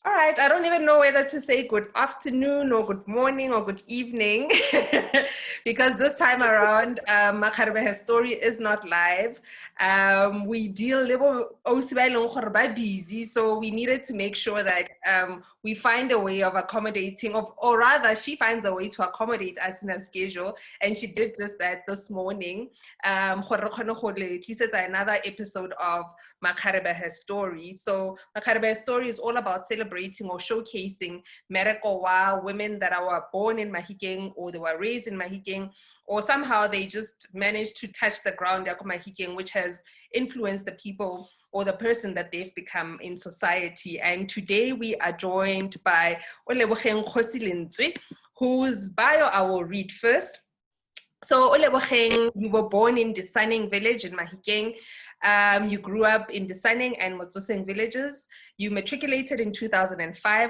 All right, I don't even know whether to say good afternoon or good morning or good evening because this time around, Makgarebe story is not live. We deal busy, so we needed to make sure that we find a way of accommodating, or rather, she finds a way to accommodate us in her schedule, and she did just that this morning. This is another episode of Makgarebe story. So Makgarebe story is all about celebrating or showcasing Merekowa women that were born in Mahikeng, or they were raised in Mahikeng, or somehow they just managed to touch the ground at Mahikeng, which has influenced the people or the person that they've become in society. And today we are joined by Olebogeng Kgosilentswe, whose bio I will read first. So Olebogeng, you were born in Disaneng village in Mahikeng. You grew up in Disaneng and Motsoseng villages. You matriculated in 2005. I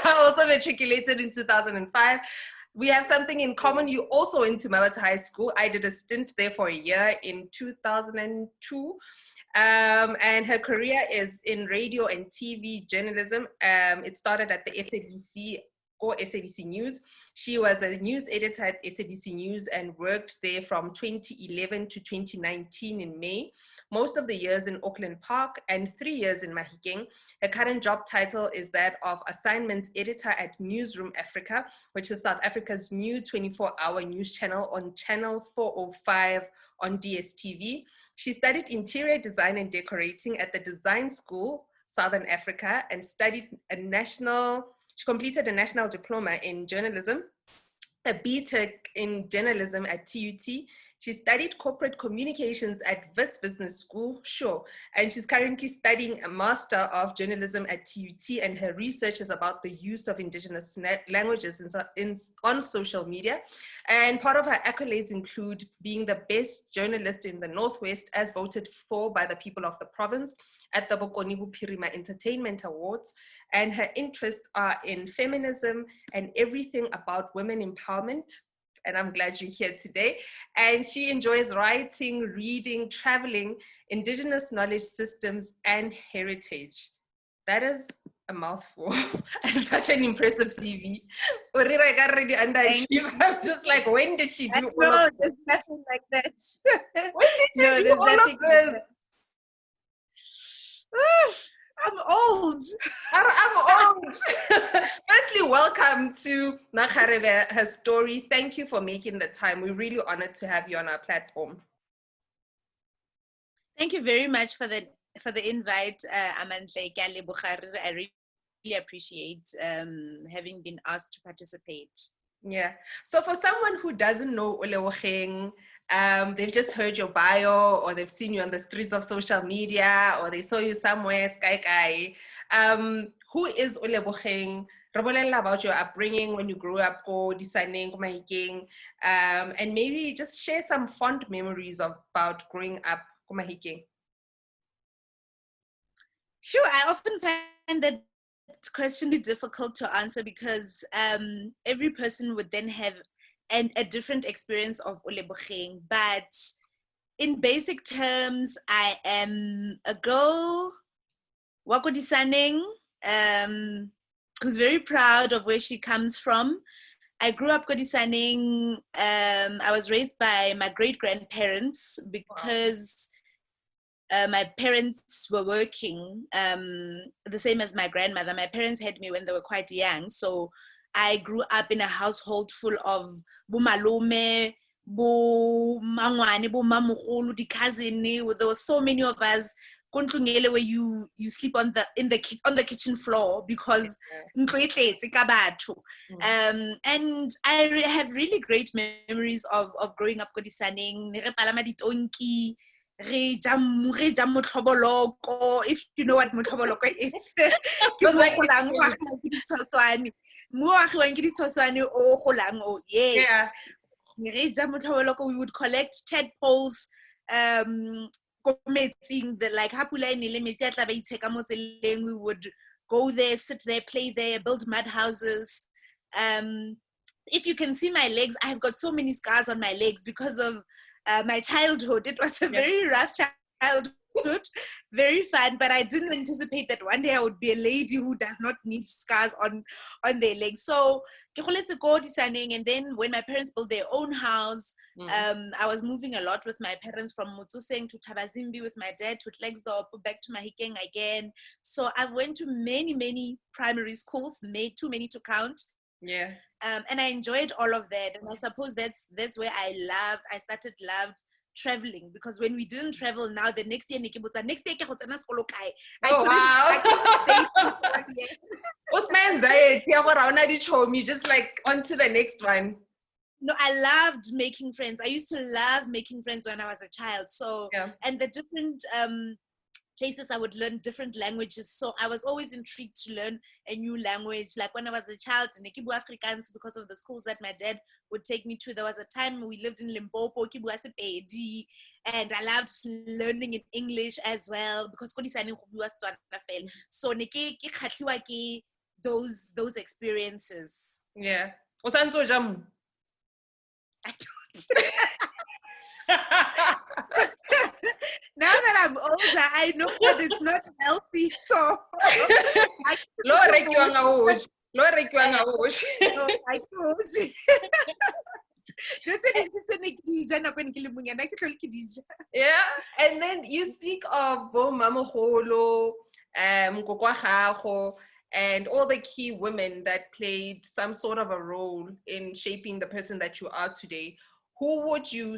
also matriculated in 2005. We have something in common. You also went to Mabata High School. I did a stint there for a year in 2002. And her career is in radio and TV journalism. It started at the SABC or SABC News. She was a news editor at SABC News and worked there from 2011 to 2019 in May, most of the years in Auckland Park and 3 years in Mahikeng. Her current job title is that of assignments editor at Newzroom Africa, which is South Africa's new 24-hour news channel on channel 405 on DSTV. She studied interior design and decorating at the Design School, Southern Africa, and she completed a national diploma in journalism, a BTech in journalism at TUT. She studied corporate communications at Wits Business School, sure, and she's currently studying a Master of Journalism at TUT, and her research is about the use of indigenous languages on social media. And part of her accolades include being the best journalist in the Northwest as voted for by the people of the province at the Bokoni Bophirima Entertainment Awards, and her interests are in feminism and everything about women empowerment. And I'm glad you're here today. And she enjoys writing, reading, traveling, indigenous knowledge systems, and heritage. That is a mouthful and such an impressive CV. I'm just like, when did she do all of this? There's nothing like that. When did she do all of this? I'm old. I'm old. Firstly, welcome to Makgarebe, her story. Thank you for making the time. We're really honored to have you on our platform. Thank you very much for the invite, Amantle Olebogeng. I really appreciate having been asked to participate. Yeah. So for someone who doesn't know Olebogeng, they've just heard your bio, or they've seen you on the streets of social media, or they saw you somewhere, Sky. Who is Olebogeng? About your upbringing when you grew up, Disaneng, Mahikeng, and maybe just share some fond memories about growing up, Mahikeng. Sure, I often find that question difficult to answer because every person would then have a different experience of Olebogeng. But in basic terms, I am a girl, Wako Disaneng, who's very proud of where she comes from. I grew up Disaneng. I was raised by my great-grandparents because my parents were working, the same as my grandmother. My parents had me when they were quite young, so I grew up in a household full of bumalume, bu mangwane, bu mamugolo, di cousin. There were so many of us. Where you sleep on the kitchen floor because and I have really great memories of growing up Disaneng. If you know what mothoboloko is. Yes. We would collect tadpoles, we would go there, sit there, play there, build mud houses. If you can see my legs, I've got so many scars on my legs because of my childhood. It was a very rough childhood very fun, but I didn't anticipate that one day I would be a lady who does not need scars on their legs. So and then when my parents built their own house, I was moving a lot with my parents from Mutuseng to Tabazimbi with my dad to Tlegsdorp, back to Mahikeng again. So I've went to many primary schools, too many to count. Yeah. And I enjoyed all of that. And I suppose that's where I loved traveling, because when we didn't travel, now the next year Oh, wow. I couldn't stay for 1 year. What's my anxiety? Just like on to the next one. No, I loved making friends. I used to love making friends when I was a child. So, and the different places I would learn different languages. So I was always intrigued to learn a new language. Like when I was a child, Kibu Afrikaans, because of the schools that my dad would take me to. There was a time we lived in Limpopo, Kibu Asepedi, and I loved learning in English as well, because so those experiences. Yeah. I don't. Now that I'm older, I know that it's not healthy. So I yeah, and then you speak of Bo Mamaholo, Mkokwagago, and all the key women that played some sort of a role in shaping the person that you are today. Who would you,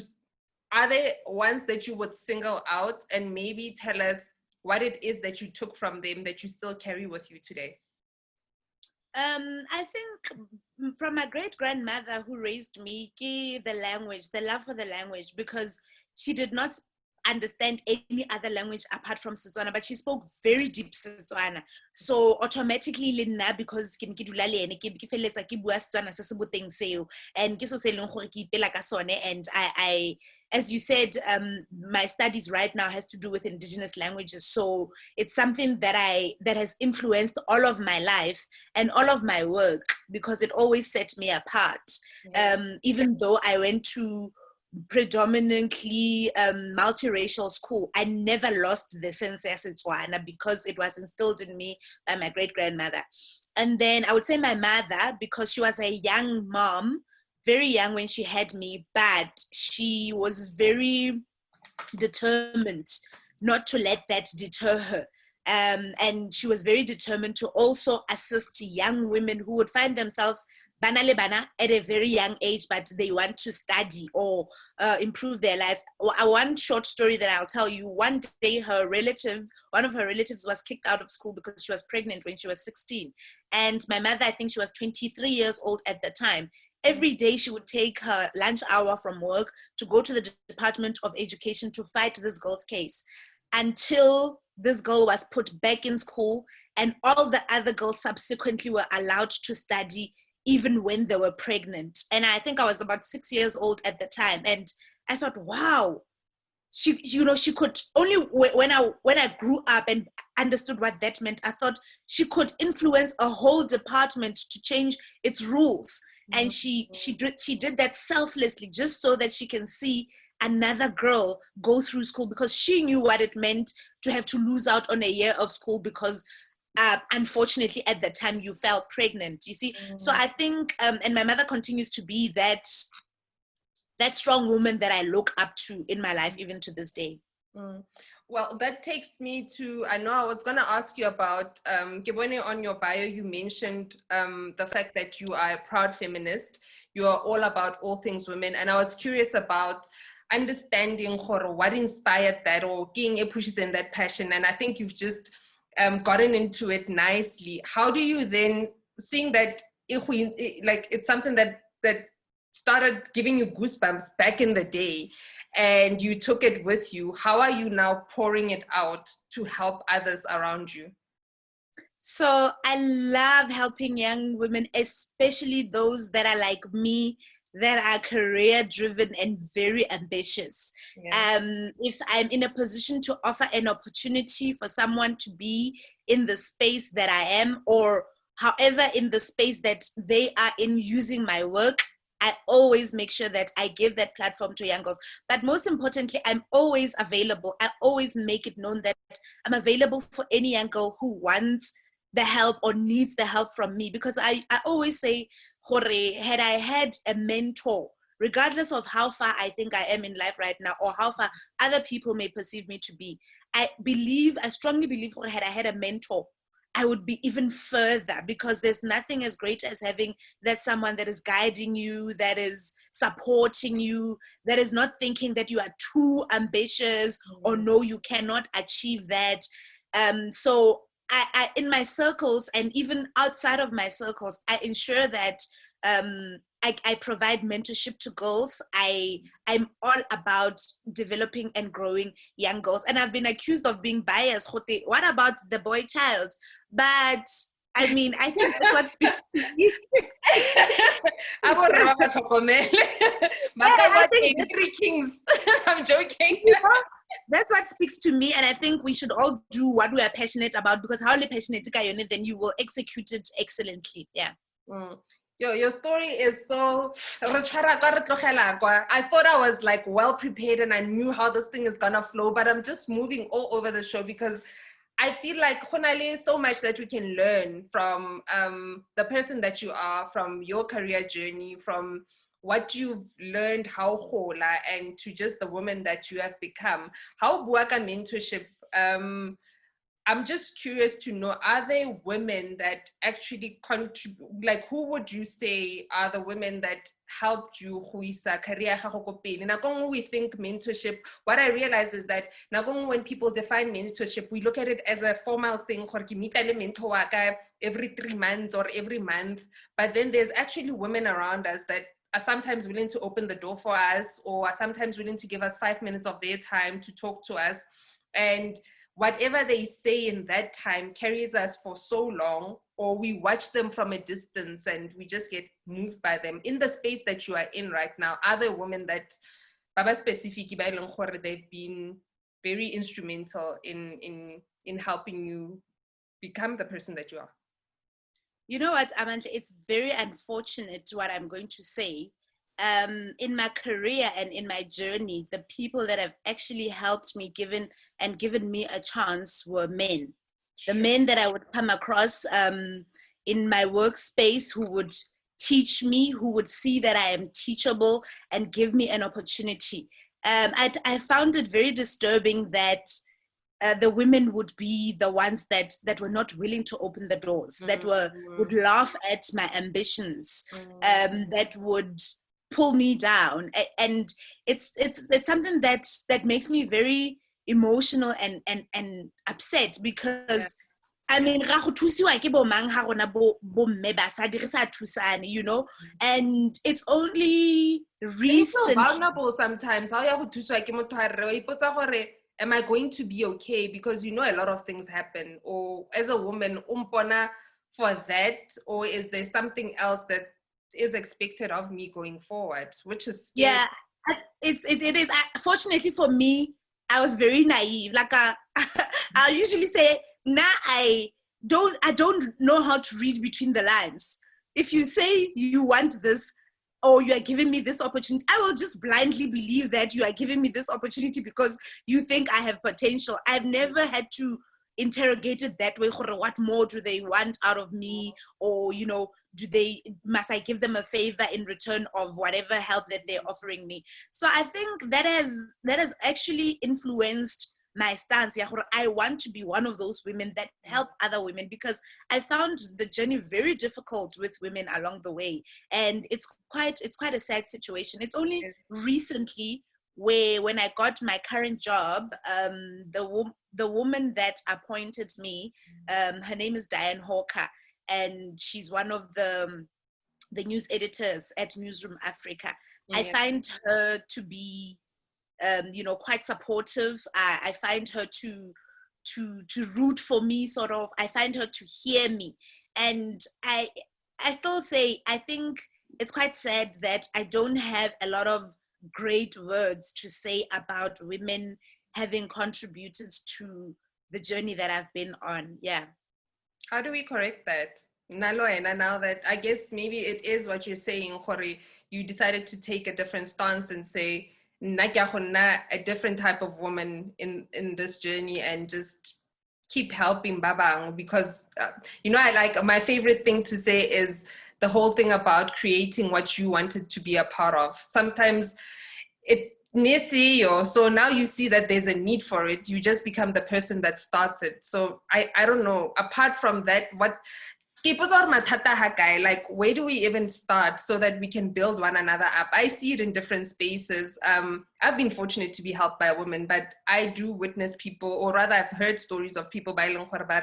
are there ones that you would single out and maybe tell us what it is that you took from them that you still carry with you today? I think from my great-grandmother who raised me, the language, the love for the language, because she did not understand any other language apart from Setswana, but she spoke very deep Setswana. So automatically, Lina, because and I as you said, my studies right now has to do with indigenous languages. So it's something that has influenced all of my life and all of my work, because it always set me apart. Even though I went to predominantly multiracial school, I never lost the sense of Setswana because it was instilled in me by my great-grandmother. And then I would say my mother, because she was a young mom, very young when she had me, but she was very determined not to let that deter her. And she was very determined to also assist young women who would find themselves bana le bana at a very young age, but they want to study or improve their lives. One short story that I'll tell you: one day one of her relatives was kicked out of school because she was pregnant when she was 16. And my mother, I think she was 23 years old at the time. Every day she would take her lunch hour from work to go to the Department of Education to fight this girl's case, until this girl was put back in school, and all the other girls subsequently were allowed to study even when they were pregnant. And I think I was about 6 years old at the time. And I thought, wow, she could only, when I grew up and understood what that meant, I thought she could influence a whole department to change its rules. And she did that selflessly, just so that she can see another girl go through school, because she knew what it meant to have to lose out on a year of school because unfortunately at the time you fell pregnant, you see. So I think and my mother continues to be that strong woman that I look up to in my life even to this day. Well, that takes me to, I know I was going to ask you about, Kibone, on your bio, you mentioned the fact that you are a proud feminist. You are all about all things women. And I was curious about understanding what inspired that, or being a pushes in that passion. And I think you've just gotten into it nicely. How do you then, seeing that it's something that started giving you goosebumps back in the day, and you took it with you, how are you now pouring it out to help others around you? So I love helping young women, especially those that are like me, that are career driven and very ambitious. If I'm in a position to offer an opportunity for someone to be in the space that I am, or however in the space that they are in using my work, I always make sure that I give that platform to young girls. But most importantly, I'm always available. I always make it known that I'm available for any young girl who wants the help or needs the help from me. Because I always say, Hore, had I had a mentor, regardless of how far I think I am in life right now or how far other people may perceive me to be, I strongly believe, had I had a mentor, I would be even further, because there's nothing as great as having that someone that is guiding you, that is supporting you, that is not thinking that you are too ambitious or no, you cannot achieve that. So I in my circles and even outside of my circles, I ensure that I provide mentorship to girls. I'm all about developing and growing young girls. And I've been accused of being biased. What about the boy child? But I mean, I think that's what speaks to me. I think Three kings. I'm joking. That's what speaks to me, and I think we should all do what we are passionate about, because how you're passionate, then you will execute it excellently. Yeah. Your story is so. I thought I was like well prepared and I knew how this thing is gonna flow, but I'm just moving all over the show because I feel like Khonale is so much that we can learn from the person that you are, from your career journey, from what you've learned, how hola, and to just the woman that you have become. How buaka mentorship, I'm just curious to know, are there women that actually contribute, like who would you say are the women that helped you huisa career gago ko pele? Nakong we think mentorship, what I realize is that nakong when people define mentorship, we look at it as a formal thing, gore ke meet le mentor wa ka every 3 months or every month, but then there's actually women around us that are sometimes willing to open the door for us, or are sometimes willing to give us 5 minutes of their time to talk to us, and whatever they say in that time carries us for so long, or we watch them from a distance and we just get moved by them. In the space that you are in right now, other women that Baba specific, they've been very instrumental in helping you become the person that you are. You know what, Amanda, it's very unfortunate what I'm going to say. In my career and in my journey, the people that have actually helped me, given me a chance, were men. The men that I would come across in my workspace, who would teach me, who would see that I am teachable and give me an opportunity. I found it very disturbing that the women would be the ones that were not willing to open the doors, that would laugh at my ambitions, that would pull me down. And it's something that makes me very emotional and upset, because I mean, you know, and it's only recent. So vulnerable sometimes. Am I going to be okay? Because you know a lot of things happen. Or as a woman, umpona for that, or is there something else that is expected of me going forward, which is scary. Yeah, it is. Fortunately for me, I was very naive. Like I usually say, nah, I don't know how to read between the lines. If you say you want this, or you are giving me this opportunity, I will just blindly believe that you are giving me this opportunity because you think I have potential. I've never had to interrogate it that way. What more do they want out of me? Or, you know, must I give them a favor in return of whatever help that they're offering me? So I think that has actually influenced my stance. I want to be one of those women that help other women, because I found the journey very difficult with women along the way, and it's quite a sad situation. It's only recently when I got my current job, the woman that appointed me, her name is Diane Hawker, and she's one of the news editors at Newzroom Africa. I find her to be quite supportive. I find her to root for me, sort of. I find her to hear me. And I still say, I think it's quite sad that I don't have a lot of great words to say about women having contributed to the journey that I've been on. Yeah. How do we correct that? Now that I guess maybe it is what you're saying, Jorge, you decided to take a different stance and say, "Nna ke a go nna a different type of woman in this journey," and just keep helping babang because I like my favorite thing to say is the whole thing about creating what you wanted to be a part of. Sometimes it so now you see that there's a need for it, you just become the person that starts it. So I don't know, apart from that, what like where do we even start so that we can build one another up? I see it in different spaces. I've been fortunate to be helped by women, but I do witness people, or rather I've heard stories of people by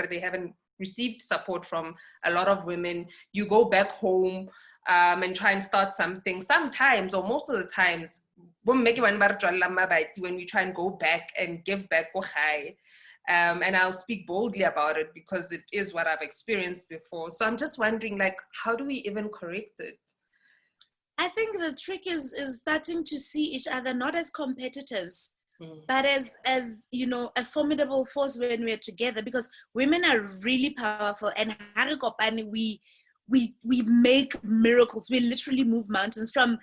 they haven't received support from a lot of women. You go back home and try and start something. Sometimes, or most of the times, when we try and go back and give back, and I'll speak boldly about it because it is what I've experienced before. So I'm just wondering, like, how do we even correct it? I think the trick is starting to see each other not as competitors, but as a formidable force when we're together, because women are really powerful, and we make miracles. We literally move mountains, from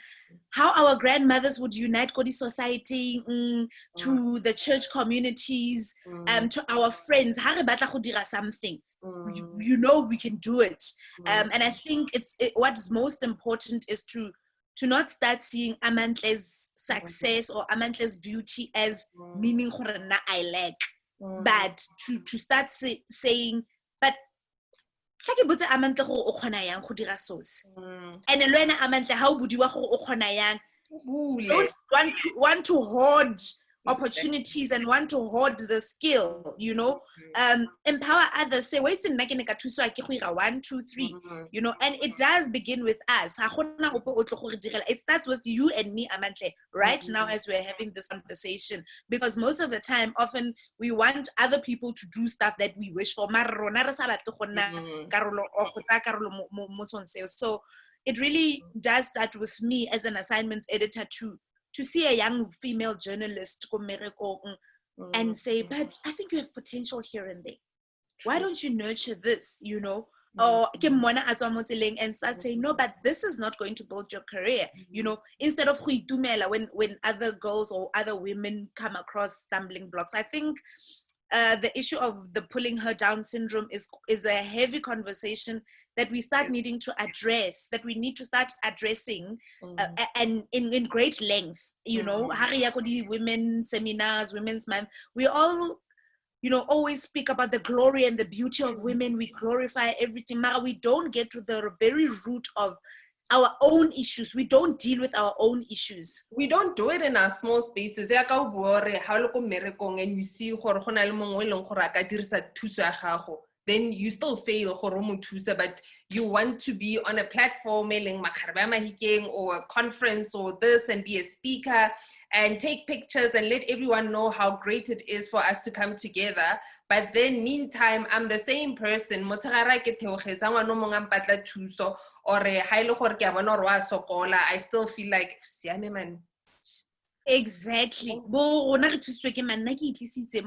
how our grandmothers would unite Kodi society, to the church communities, to our friends. Something, we can do it. And I think what's most important is to not start seeing Amantle's success or Amantle's beauty as meaning I lack, but to start saying, but and Amantle, how would you don't want to hoard opportunities and want to hoard the skill, empower others, say, wait in 1, 2, 3, and it does begin with us. It starts with you and me, Amantle, right now as we're having this conversation, because most of the time, often we want other people to do stuff that we wish for. So it really does start with me as an assignment editor to see a young female journalist and say, but I think you have potential here and there. Why don't you nurture this, or and start saying, no, but this is not going to build your career, instead of when other girls or other women come across stumbling blocks. I think the issue of the pulling her down syndrome is a heavy conversation that we start needing to address, that we need to start addressing, and in great length. Women seminars, Women's Month, we all always speak about the glory and the beauty of women. We glorify everything, but we don't get to the very root of our own issues. We don't deal with our own issues. We don't do it in our small spaces. And you see, then you still fail, but you want to be on a platform, or a conference or this, and be a speaker and take pictures and let everyone know how great it is for us to come together. But then meantime, I'm the same person. I still feel like, exactly.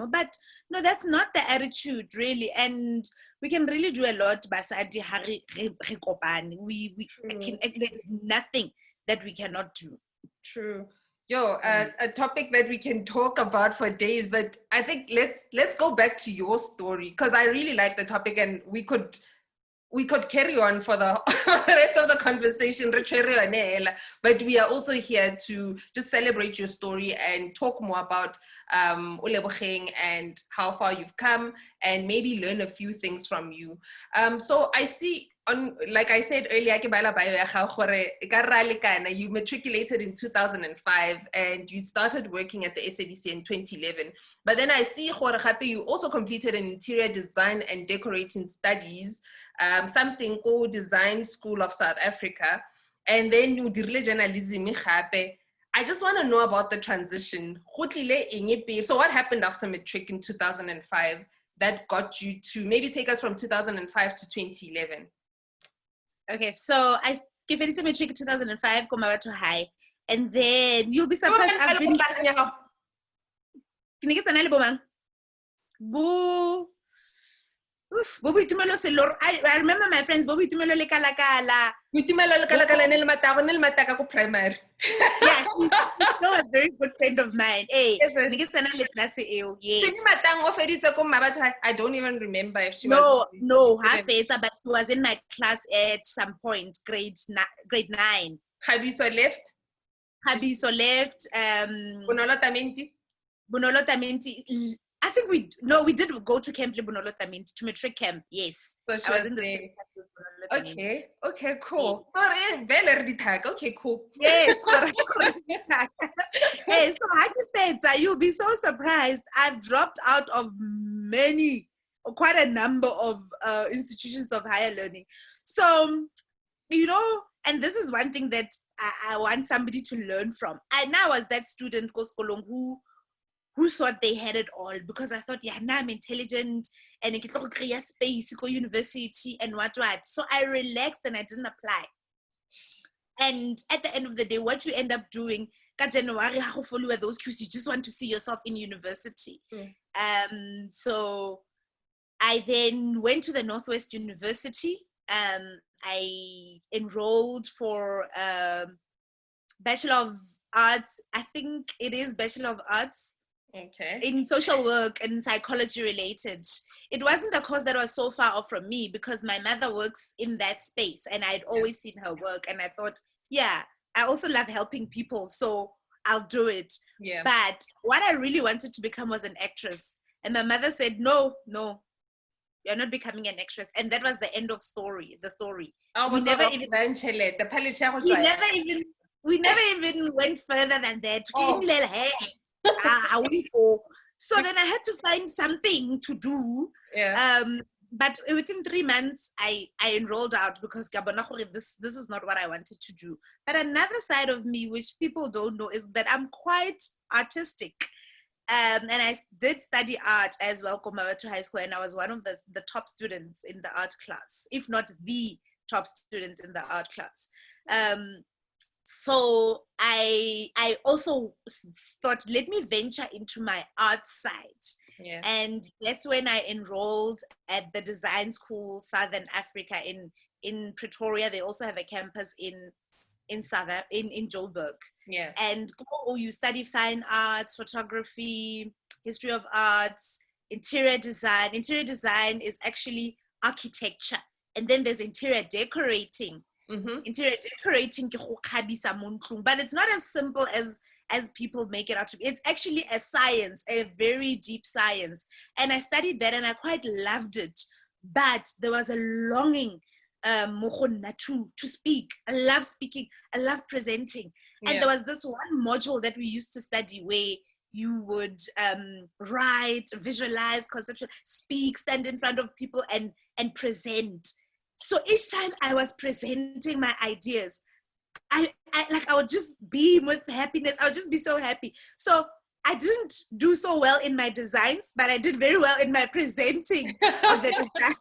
But no, that's not the attitude, really. And we can really do a lot. There's nothing that we cannot do. True. A topic that we can talk about for days, but I think let's go back to your story, because I really like the topic, and we could carry on for the rest of the conversation, but we are also here to just celebrate your story and talk more about Olebogeng and how far you've come, and maybe learn a few things from you. So I see, like I said earlier, you matriculated in 2005 and you started working at the SABC in 2011. But then I see you also completed an interior design and decorating studies, something called Design School of South Africa, and then you did journalism. I just want to know about the transition. So what happened after matric in 2005 that got you to, maybe take us from 2005 to 2011? Okay, so I finished matric in 2005, come over to high, and then you'll be surprised. I've been. Boo. I remember my friends, Bobi Tumelo le Kalakala. Primary. Yeah, she's still a very good friend of mine. Hey, Yes, yes. I don't even remember if she No, was. but she was in my class at some point, grade 9. Khabiso left. Habiso left. Bonolo Tamenti. Bunolo Taminti. I think we did go to Camp Bunolo Taminti, to matric camp. Yes, So I was in the same class with Bunolo Taminti. Okay, cool. Sorry, very tag. Okay, cool. Yes. Hey, so Hakifetsa, you'll be so surprised. I've dropped out of many, or quite a number of institutions of higher learning. So, and this is one thing that I want somebody to learn from. Now was that student who thought they had it all, because I thought, yeah, now I'm intelligent and I get to create space, go university and what. So I relaxed and I didn't apply. And at the end of the day, what you end up doing, January, how follow those cues, you just want to see yourself in university. So I then went to the Northwest University. I enrolled for Bachelor of Arts. I think it is Bachelor of Arts. Okay. In social work and psychology related. It wasn't a course that was so far off from me, because my mother works in that space and I'd always seen her work, and I thought, yeah, I also love helping people, so I'll do it. Yeah. But what I really wanted to become was an actress. And my mother said, no, you're not becoming an actress. And that was the end of the story. We never even went further than that. How we go. So then I had to find something to do. Yeah. But within 3 months, I enrolled out, because this is not what I wanted to do. But another side of me, which people don't know, is that I'm quite artistic. And I did study art as well, to high school, and I was one of the top students in the art class, if not the top student in the art class. So I also thought, let me venture into my art side. Yeah. And that's when I enrolled at the design school Southern Africa in Pretoria. They also have a campus in Joburg. Yeah. And you study fine arts, photography, history of arts, interior design. Interior design is actually architecture, and then there's interior decorating. Interior decorating, but it's not as simple as people make it out to be. It's actually a science, a very deep science. And I studied that and I quite loved it. But there was a longing to speak. I love speaking. I love presenting. And there was this one module that we used to study where you would write, visualize, conceptual, speak, stand in front of people and present. So each time I was presenting my ideas, I would just beam with happiness. I would just be so happy. So I didn't do so well in my designs, but I did very well in my presenting of the design.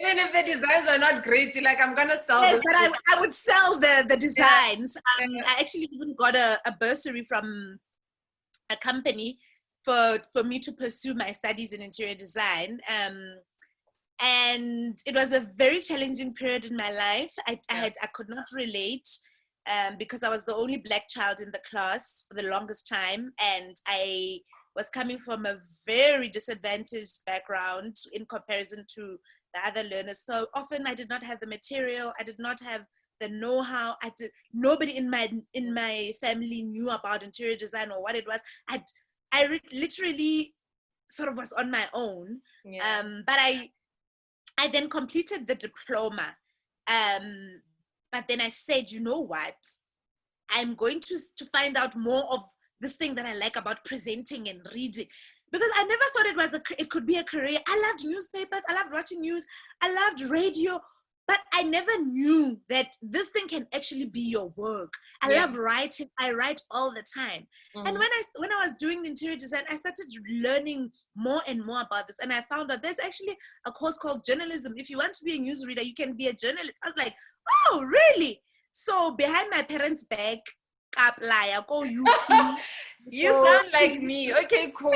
Even if the designs are not great, you're like, I'm gonna sell them. Yes, but I would sell the designs. Yeah. I actually even got a bursary from a company for me to pursue my studies in interior design. And it was a very challenging period in my life. I could not relate because I was the only Black child in the class for the longest time. And I was coming from a very disadvantaged background in comparison to the other learners. So often I did not have the material. I did not have the know-how. Nobody in my family knew about interior design or what it was. I literally sort of was on my own. Yeah. But I then completed the diploma. But then I said, you know what? I'm going to find out more of this thing that I like about presenting and reading. Because I never thought it could be a career. I loved newspapers. I loved watching news. I loved radio. But I never knew that this thing can actually be your work. I love writing. I write all the time. And when I was doing the interior design, I started learning more and more about this. And I found out there's actually a course called journalism. If you want to be a newsreader, you can be a journalist. I was like, oh, really? So behind my parents' back, go UP. You sound like me. Okay, cool.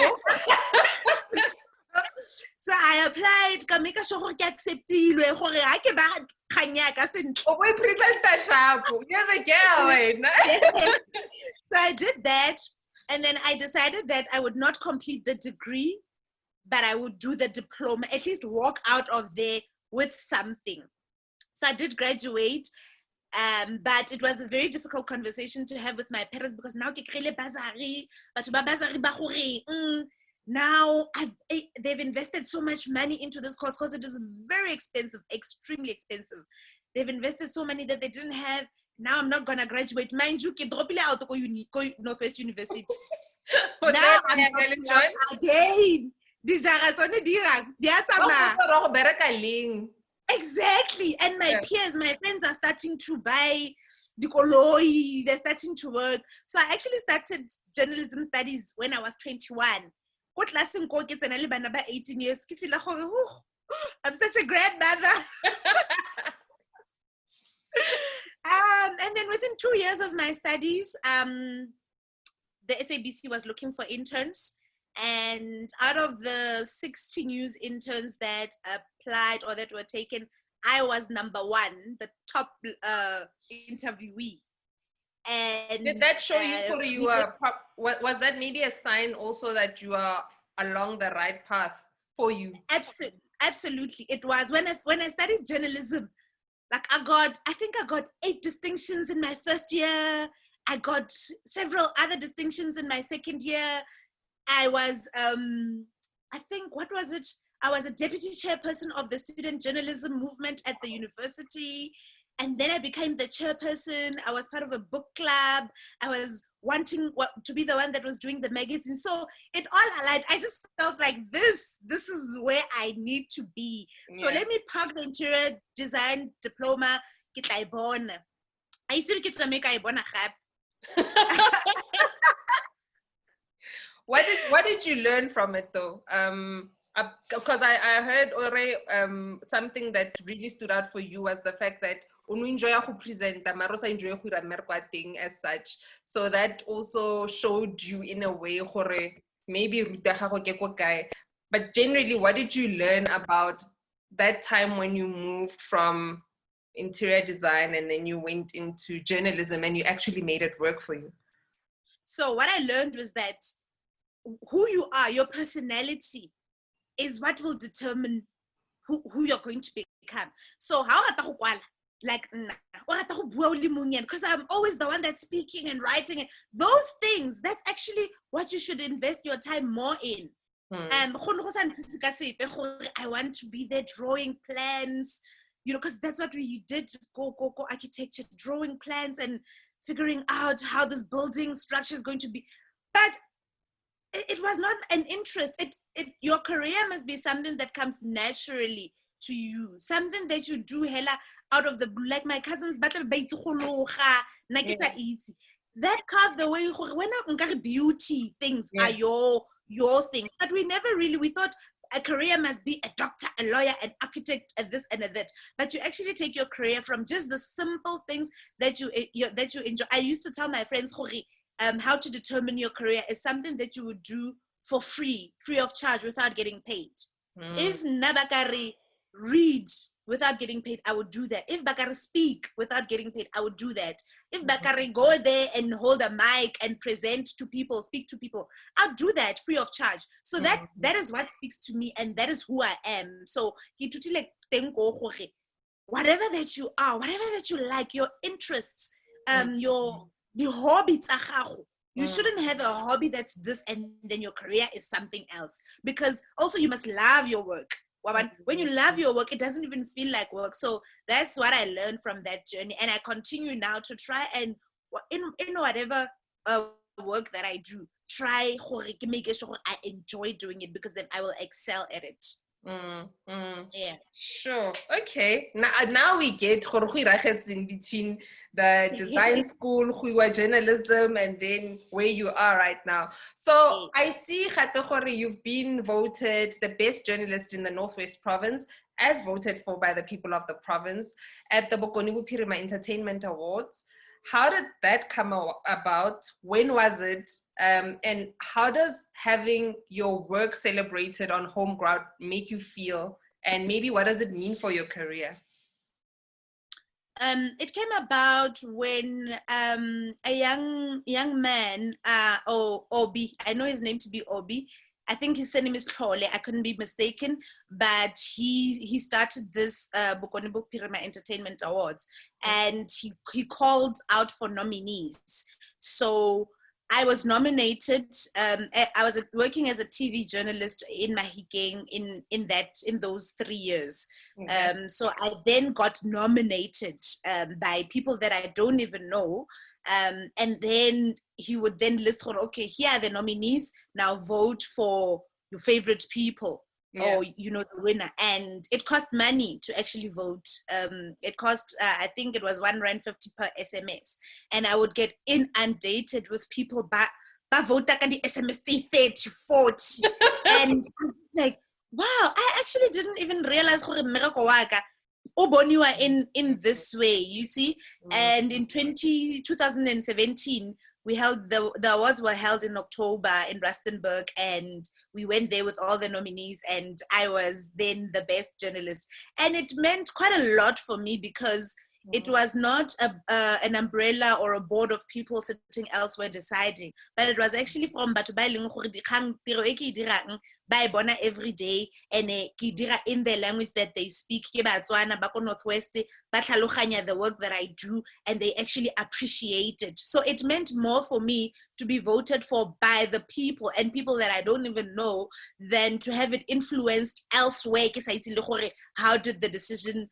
So I applied, ka make sure gore ke acceptilwe gore ha ke ba khanya ka sentle. Oh, we present that sharp. You're the girl, right? Yes. So I did that, and then I decided that I would not complete the degree, but I would do the diploma, at least walk out of there with something. So I did graduate, but it was a very difficult conversation to have with my parents because now ke krile bazari, but ba bazari ba gore now they've invested so much money into this course because it is very expensive, extremely expensive. They've invested so money that they didn't have. Now I'm not gonna graduate. Mind you, ke dropile out go Northwest University. Now I'm dropping out again. Exactly. And my peers, my friends are starting to buy the koloi, they're starting to work. So I actually started journalism studies when I was 21. 18 years. I'm such a grandmother. And then within 2 years of my studies, the SABC was looking for interns. And out of the 60 news interns that applied or that were taken, I was number one, the top interviewee. And did that show you was that maybe a sign also that you are along the right path for you? Absolutely. It was when I studied journalism, like I think I got 8 distinctions in my first year. I got several other distinctions in my second year. I was, I think, what was it? I was a deputy chairperson of the student journalism movement at the university. And then I became the chairperson. I was part of a book club. I was wanting to be the one that was doing the magazine. So it all aligned. I just felt like this is where I need to be. So let me park the interior design diploma. I see kids make What did you learn from it though? Because I heard already something that really stood out for you was the fact that you enjoy to present, enjoy to as such. So that also showed you in a way maybe but generally, what did you learn about that time when you moved from interior design and then you went into journalism and you actually made it work for you? So what I learned was that who you are, your personality, is what will determine who you're going to become. So how like because I'm always the one that's speaking and writing and those things, that's actually what you should invest your time more in. I want to be there drawing plans, because that's what we did, go architecture, drawing plans and figuring out how this building structure is going to be. But it was not an interest. Your career must be something that comes naturally to you, something that you do hella out of the blue. Like my cousins, that carved the way when beauty things are your things. But we never really, we thought a career must be a doctor, a lawyer, an architect, and this and that. But you actually take your career from just the simple things that you enjoy. I used to tell my friends, how to determine your career is something that you would do for free of charge, without getting paid. If Nabakari read without getting paid, I would do that. If Bakari speak without getting paid, I would do that. If Bakari go there and hold a mic and present to people, speak to people, I'll do that free of charge. So that is what speaks to me, and that is who I am. So whatever that you are, whatever that you like, your interests, the hobbies, you shouldn't have a hobby that's this and then your career is something else, because also you must love your work. When you love your work, it doesn't even feel like work. So that's what I learned from that journey, and I continue now to try and in whatever work that I do, try to make sure I enjoy doing it, because then I will excel at it. Yeah, sure. Okay, now we get in between the design school, journalism, and then where you are right now. So I see you've been voted the best journalist in the Northwest Province, as voted for by the people of the province, at the Bokoni Bupirima Entertainment Awards. how did that come about? When was it? And how does having your work celebrated on home ground make you feel? And maybe what does it mean for your career? It came about when a young man, Obi, I know his name to be Obi. I think his surname is Tlhole, I couldn't be mistaken, but he started this Bokone Bophirima Entertainment Awards, and he called out for nominees. So I was nominated. I was working as a TV journalist in Mahikeng in those 3 years. Okay. So I then got nominated by people that I don't even know. And then he would then list, okay, here are the nominees, now vote for your favorite people. Yeah. Or the winner. And it cost money to actually vote. It cost I think it was R1.50 per SMS, and I would get inundated with people ba vote the SMS 30, 40. And I was like, wow, I actually didn't even realize in this way, you see. And in 2017, we held the awards were held in October in Rustenburg, and we went there with all the nominees, and I was then the best journalist. And it meant quite a lot for me because it was not an umbrella or a board of people sitting elsewhere deciding, but it was actually from batho ba eleng gore dikgang tiro e ke e dirang ba e bona every day, and ke dira in the language that they speak. Ke Batswana ba ko Northwest ba tlhaloganya the work that I do, and they actually appreciate it. So it meant more for me to be voted for by the people and people that I don't even know than to have it influenced elsewhere. How did the decision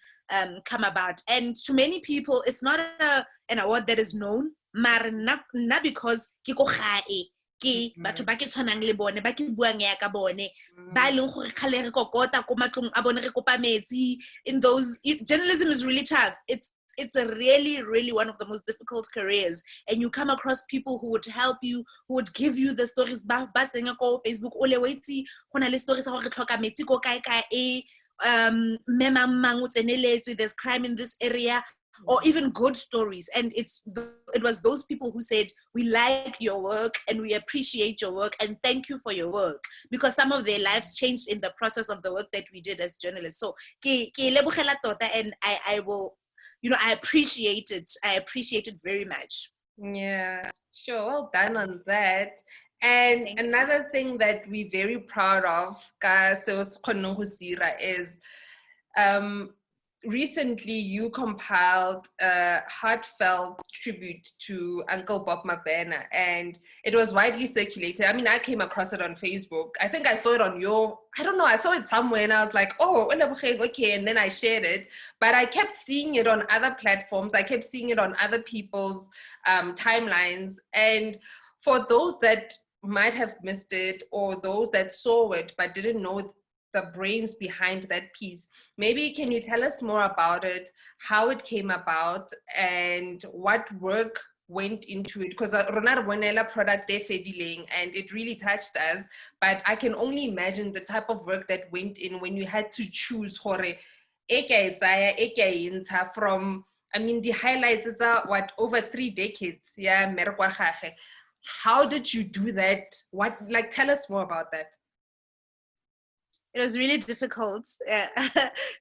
come about? And to many people, it's not an award that is known, but not because ke ko gae ke batho ba ke tshwanang le bone ba ke buang ya ka bone ba leng gore khale re kokota ko matlong a bone re kopa metsi. In those, journalism is really tough. It's a really one of the most difficult careers, and you come across people who would help you, who would give you the stories ba senga ko Facebook ole waitsi gona le stories ga re tlhoka metsi ko kae kae mema mang o tseneletswe, there's crime in this area, or even good stories. And it was those people who said, we like your work and we appreciate your work and thank you for your work, because some of their lives changed in the process of the work that we did as journalists. So ke lebogela tota, and I will, I appreciate it. I appreciate it very much. Yeah, sure. Well done on that. And Thank another thing that we're very proud of, ka seo se kgonneng go se dira, is recently you compiled a heartfelt tribute to Uncle Bob Mabena, and it was widely circulated. I mean, I came across it on Facebook. I think I saw it on I don't know, I saw it somewhere and I was like, oh, Olebogeng, okay, and then I shared it. But I kept seeing it on other platforms. I kept seeing it on other people's timelines. And for those that might have missed it, or those that saw it but didn't know the brains behind that piece, maybe can you tell us more about it, how it came about, and what work went into it? Because rona re bonela product e fedileng and it really touched us, but I can only imagine the type of work that went in when you had to choose from, I mean, the highlights is what, over 3 decades. Yeah, mmereko wa gagwe. How did you do that? What, like, tell us more about that. It was really difficult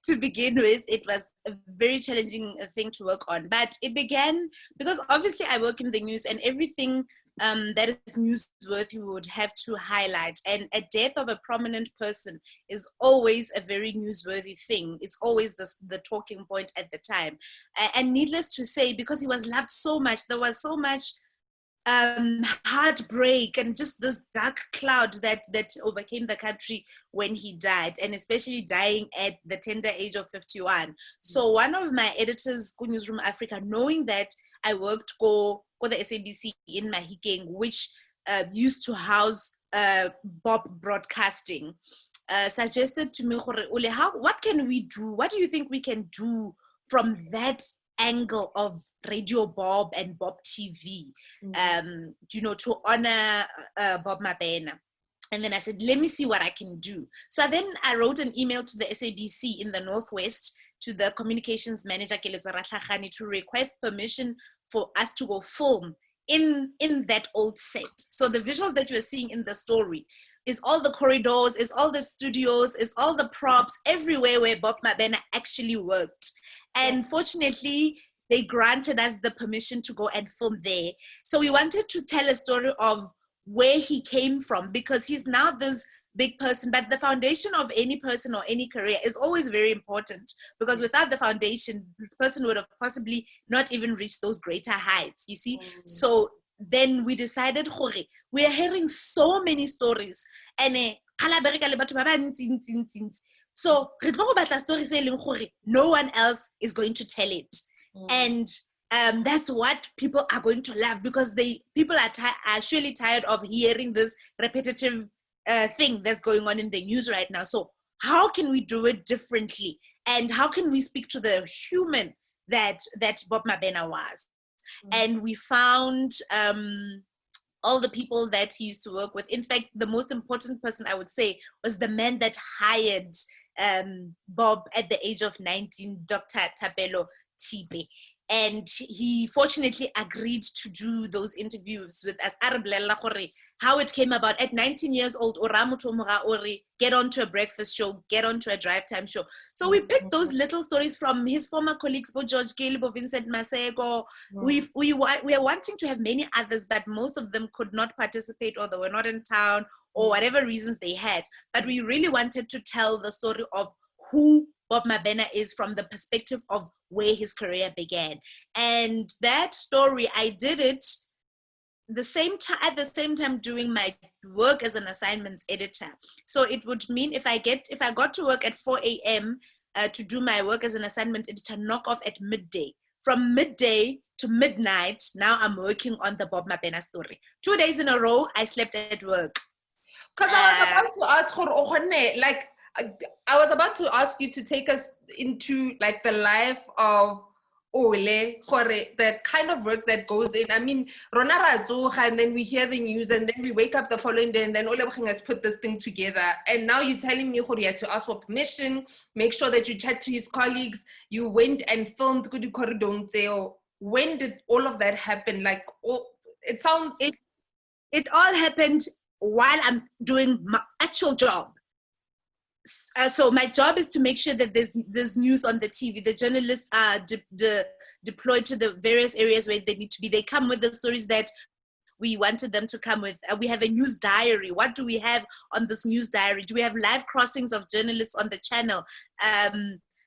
to begin with. It was a very challenging thing to work on, but it began because obviously I work in the news, and everything that is newsworthy we would have to highlight. And a death of a prominent person is always a very newsworthy thing. It's always the talking point at the time. And needless to say, because he was loved so much, there was so much heartbreak and just this dark cloud that overcame the country when he died, and especially dying at the tender age of 51. So one of my editors go Newzroom Africa, knowing that I worked for the SABC in Mahikeng, which used to house Bob Broadcasting, suggested to me, what can we do? What do you think we can do from that angle of Radio Bob and Bob TV, to honor Bob Mabena? And then I said, let me see what I can do. So then I wrote an email to the SABC in the Northwest, to the communications manager to request permission for us to go film in that old set. So the visuals that you're seeing in the story is all the corridors, is all the studios, is all the props, everywhere where Bob Mabena actually worked. And fortunately, they granted us the permission to go and film there. So we wanted to tell a story of where he came from, because he's now this big person, but the foundation of any person or any career is always very important, because without the foundation, this person would have possibly not even reached those greater heights, you see. So then we decided, we are hearing so many stories, and so no one else is going to tell it. And that's what people are going to love, because people are surely tired of hearing this repetitive thing that's going on in the news right now. So how can we do it differently? And how can we speak to the human that Bob Mabena was? And we found all the people that he used to work with. In fact, the most important person, I would say, was the man that hired Bob at the age of 19, Dr. Tapelo Tipe. And he fortunately agreed to do those interviews with us. How it came about at 19 years old, get onto a breakfast show, get onto a drive time show. So we picked those little stories from his former colleagues, Bo George Caleb, Vincent Masego. We are wanting to have many others, but most of them could not participate, or they were not in town, or whatever reasons they had. But we really wanted to tell the story of who Bob Mabena is from the perspective of where his career began. And that story, I did it at the same time doing my work as an assignments editor. So it would mean if I got to work at 4 a.m. To do my work as an assignment editor, knock off at midday. From midday to midnight, now I'm working on the Bob Mabena story. 2 days in a row, I slept at work. Because I was about to ask you to take us into like the life of Ole, the kind of work that goes in. I mean, Rona ra tsoga, and then we hear the news, and then we wake up the following day, and then Olebogeng has put this thing together. And now you're telling me you had to ask for permission, make sure that you chat to his colleagues, you went and filmed Kudu Koridong. When did all of that happen? Like, it sounds... It all happened while I'm doing my actual job. So my job is to make sure that there's news on the TV. The journalists are deployed to the various areas where they need to be. They come with the stories that we wanted them to come with. We have a news diary. What do we have on this news diary? Do we have live crossings of journalists on the channel?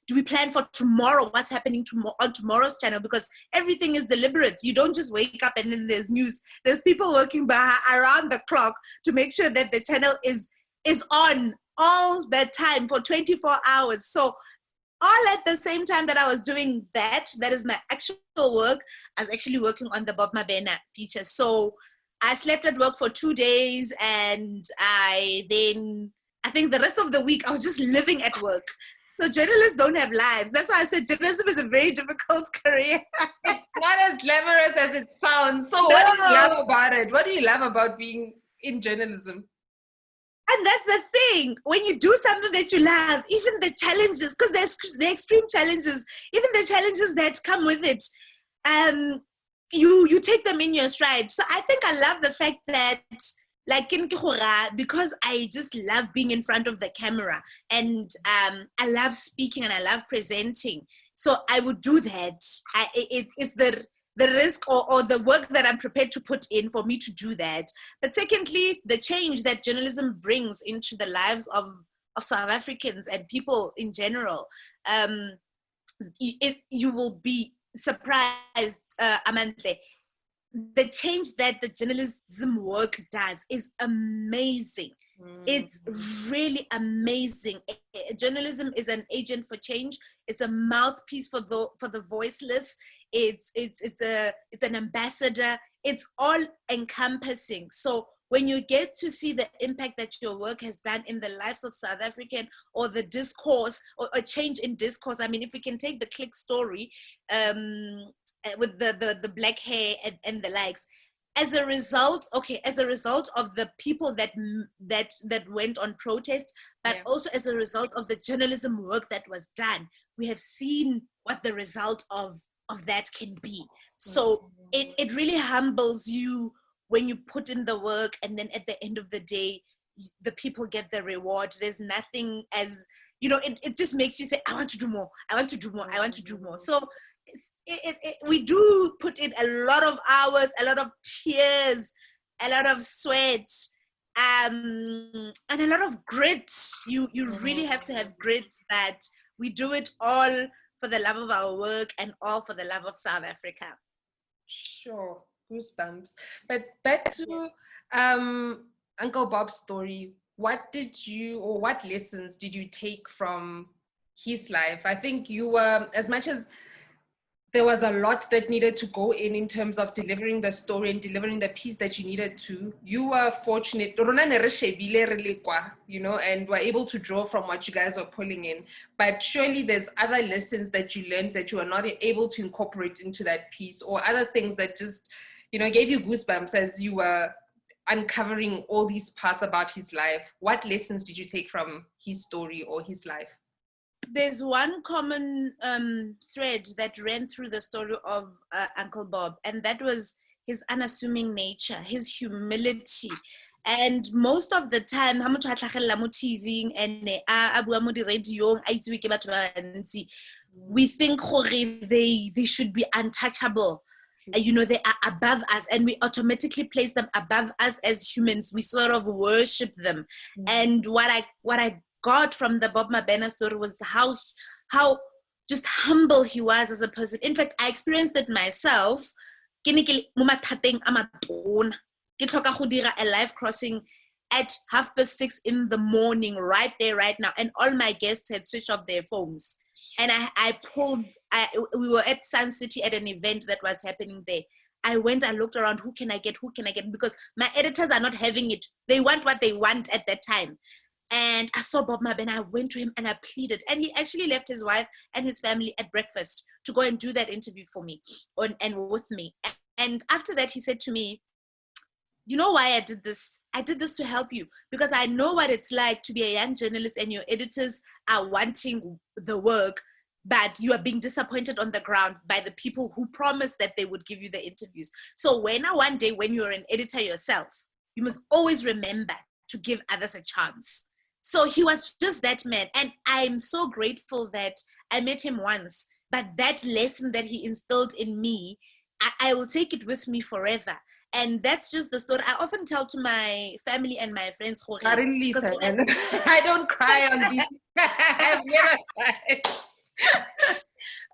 Do we plan for tomorrow? What's happening on tomorrow's channel? Because everything is deliberate. You don't just wake up and then there's news. There's people working around the clock to make sure that the channel is on all the time for 24 hours. So all at the same time that I was doing that is my actual work, I was actually working on the Bob Mabena feature. So I slept at work for 2 days, and I think the rest of the week I was just living at work. So journalists don't have lives. That's why I said journalism is a very difficult career. It's not as glamorous as it sounds. So what do you love about it? What do you love about being in journalism? And that's the thing. When you do something that you love, even the challenges, because there's the extreme challenges, even the challenges that come with it, you take them in your stride. So I think I love the fact that, like in Kihora, because I just love being in front of the camera, and I love speaking and I love presenting. So I would do that. It's the risk or the work that I'm prepared to put in for me to do that. But secondly, the change that journalism brings into the lives of South Africans and people in general, you will be surprised, Amante. The change that the journalism work does is amazing. It's really amazing. Journalism is an agent for change. It's a mouthpiece for the voiceless. It's an ambassador. It's all encompassing. So when you get to see the impact that your work has done in the lives of South African, or the discourse, or a change in discourse. I mean, if we can take the Click story with the black hair and the likes, as a result of the people that went on protest, but also as a result of the journalism work that was done, we have seen what the result of that can be. So it really humbles you when you put in the work, and then at the end of the day, the people get the reward. There's nothing as, it just makes you say, I want to do more, I want to do more, I want to do more. So we do put in a lot of hours, a lot of tears, a lot of sweat, and a lot of grit. You really have to have grit, that we do it all for the love of our work and all for the love of South Africa. Sure, goosebumps. But back to Uncle Bob's story. What lessons did you take from his life? I think you were, as much as there was a lot that needed to go in terms of delivering the story and delivering the piece that you needed to, you were fortunate, and were able to draw from what you guys were pulling in. But surely there's other lessons that you learned that you were not able to incorporate into that piece, or other things that just, gave you goosebumps as you were uncovering all these parts about his life. What lessons did you take from his story or his life? There's one common thread that ran through the story of Uncle Bob, and that was his unassuming nature, his humility. And most of the time, we think they should be untouchable. They are above us, and we automatically place them above us as humans. We sort of worship them. And what I got from the Bob Mabena story was how just humble he was as a person. In fact, I experienced it myself. A live crossing at 6:30 in the morning, right there, right now, and all my guests had switched off their phones. And we were at Sun City at an event that was happening there. I looked around, who can I get, because my editors are not having it. They want what they want at that time. And I saw Bob Mabena, I went to him and I pleaded. And he actually left his wife and his family at breakfast to go and do that interview for me and with me. And after that, he said to me, you know why I did this? I did this to help you, because I know what it's like to be a young journalist and your editors are wanting the work, but you are being disappointed on the ground by the people who promised that they would give you the interviews. So one day when you're an editor yourself, you must always remember to give others a chance. So he was just that man. And I'm so grateful that I met him once, but that lesson that he instilled in me, I will take it with me forever. And that's just the story I often tell to my family and my friends. I don't cry on these. I've never cried.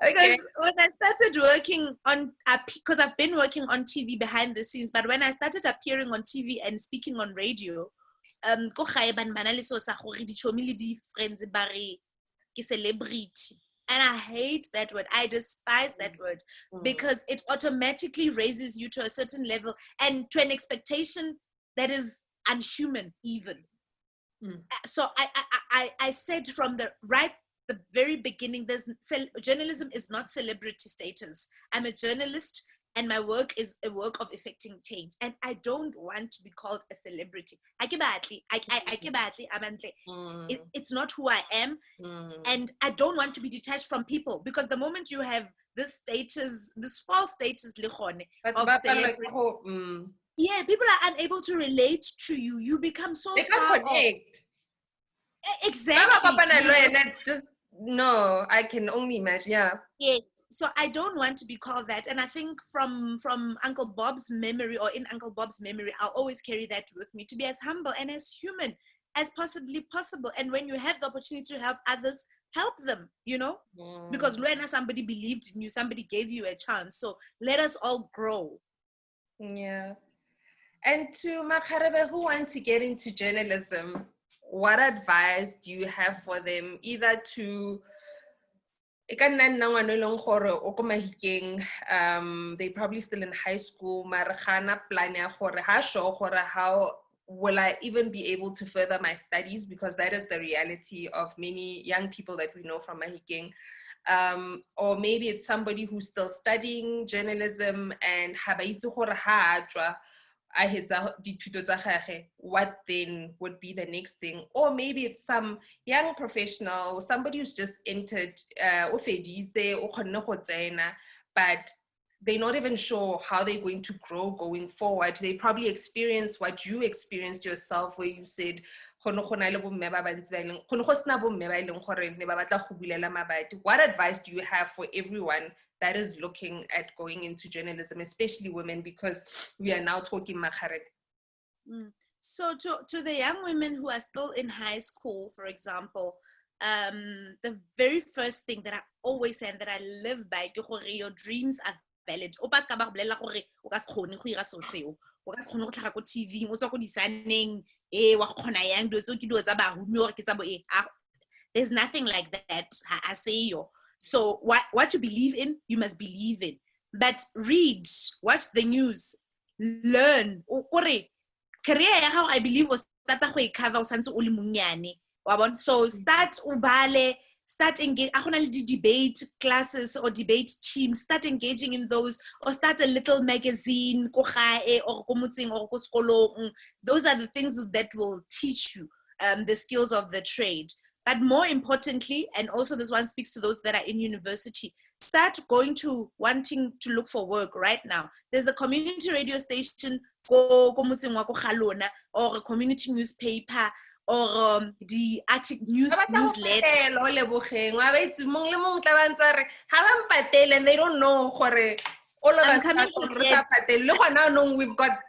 Okay. Because when I started working on, because I've been working on TV behind the scenes, but when I started appearing on TV and speaking on radio, celebrity. And I hate that word. I despise that word, because it automatically raises you to a certain level and to an expectation that is unhuman even. So I said from the very beginning, journalism is not celebrity status. I'm a journalist, and my work is a work of effecting change. And I don't want to be called a celebrity. It's not who I am. And I don't want to be detached from people, because the moment you have this status, this false status of celebrity, people are unable to relate to you. You become so far off. Exactly. It's just, no, I can only imagine. Yeah. Yes. So I don't want to be called that. And I think from Uncle Bob's memory, or in Uncle Bob's memory, I'll always carry that with me, to be as humble and as human as possibly possible. And when you have the opportunity to help others, help them, because when somebody believed in you, somebody gave you a chance. So let us all grow. Yeah. And to Makgarebe, who want to get into journalism, what advice do you have for them, either to they probably still in high school, how will I even be able to further my studies, because that is the reality of many young people that we know from Mahikeng. Or maybe it's somebody who's still studying journalism and a hetsa dithuto tsa gagwe, what then would be the next thing? Or maybe it's some young professional or somebody who's just entered, o feditse, o kgonne go tsena, but they're not even sure how they're going to grow going forward. They probably experienced what you experienced yourself, where you said, what advice do you have for everyone that is looking at going into journalism, especially women, because we are now talking Makgarebe? So to the young women who are still in high school, for example, the very first thing that I always say and that I live by, your dreams are valid. O pa ska ba bolela gore o ka se kgone go ira so seo, o ka se kgone go tlhaga ko TV, o tswa go disaneng wa kgona yang do tso ke do tsa ba humi gore ke tsa bo there's nothing like that. I say yo. So what you believe in, you must believe in. But read, watch the news, learn. Career how I believe was start go cover santse o le monyane. So start ubale, start engage debate classes or debate teams, start engaging in those, or start a little magazine ko gae or ko motseng or ko sekolong. Those are the things that will teach you the skills of the trade. But more importantly, and also this one speaks to those that are in university, start wanting to look for work right now. There's a community radio station or a community newspaper or the Arctic newsletter. And they don't know all of us we've got